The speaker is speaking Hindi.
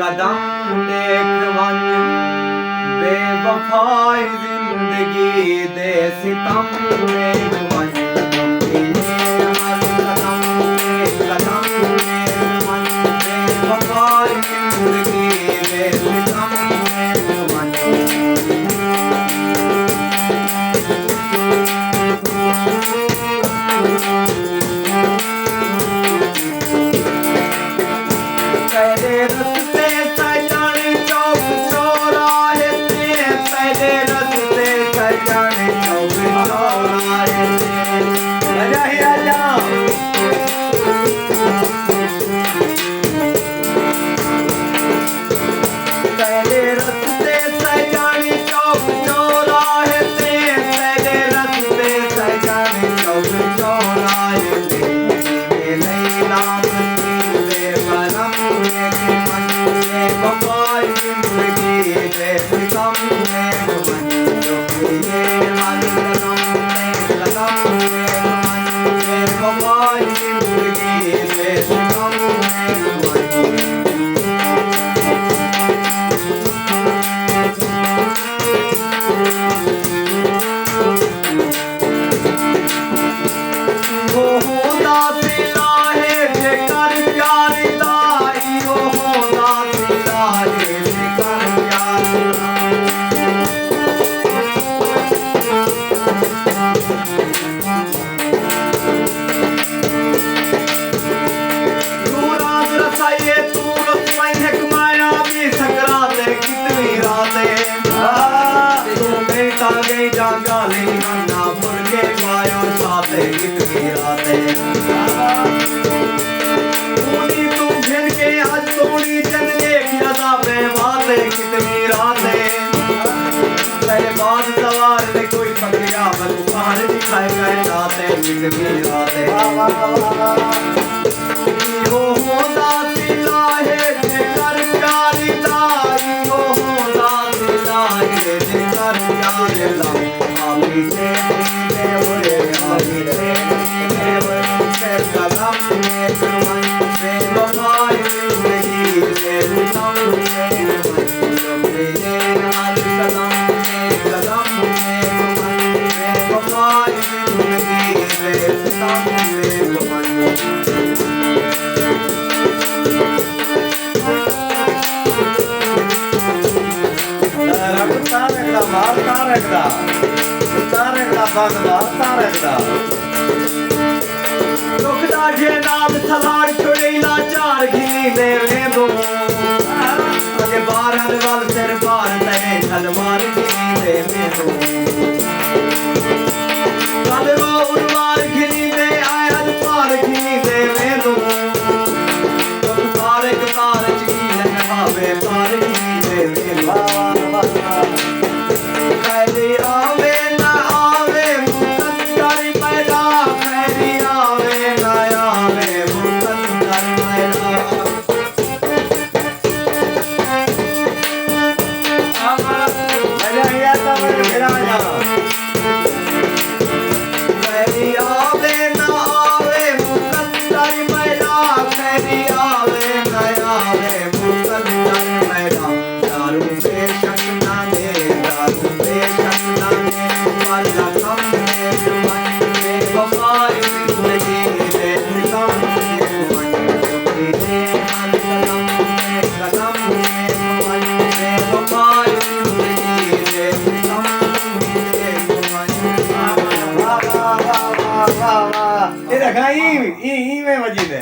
कदम देख वन बेवफाई जिंदगी दे सितम देख वन हर कदम देख वन बेवफाई जिंदगी दे सितम देख वन पहले रस्ते सजाने चौक चौराहे से पहले रस्ते सजाने चौक चौराहे से आजा ही आजा पहले रस्ते सजाने चौक चौराहे से पहले रस्ते सजाने चौक चौराहे से लैला बम्बाई जिंदगी दे सितम देख वन जो ये हाल कदम बम्बाई जिंदगी दे सितम देख वन वो होता सिला है जेकर प्यार दाई वो होता सिला है जेकर प्यार नूराज रसाइए तू रसमाई है कमाया भी सकराते कितनी रातें तू बेटा गई जागा ले ना भूल के पायो साथे कितनी रातें तूनी तू फिर के आज सोनी चल देख लगा पे बातें कितनी रातें पहले बात सवार में कोई पकड़िया पर उपहार दिखाए गए रातें कितनी रातें वो होता सिला है जेकर प्यारी लाई वो होता सिला है जेकर प्यारी लाई आमी से दीने हुए आमी से दीने हुए कदम देख वन बेवफाई जिंदगी दे सितम देख वन ये हर कदम देख वन बेवफाई जिंदगी दे सितम देख वन जे नाम सलार छोड़ेला चार घिनी दे दो अगे बारहन वाल सिर पार तने तलवार घिनी दे दो कलरो उड़वार घिनी दे आयल पार घिनी दे दो तुम तारे तार चकी लहवावे पार घिनी दे दो खैरी आवे ना आवे मुकद्दर पैदा खैरी आवे ना आवे मुकद्दर पैदा आया था मेरे गिराया खैरी आवे ना आवे मुकद्दर पैदा खैरी आवे ना आवे मुकद्दर पैदा दारू पे शक ना दे दारू पे शक ना दे वाला कम देख वन बेवफाई जिंदगी दे सितम देख वन ये हर कदम देख वन बेवफाई जिंदगी दे सितम देख वन वाह वाह वाह वाह वाह ये रखाई ई में मजीद है।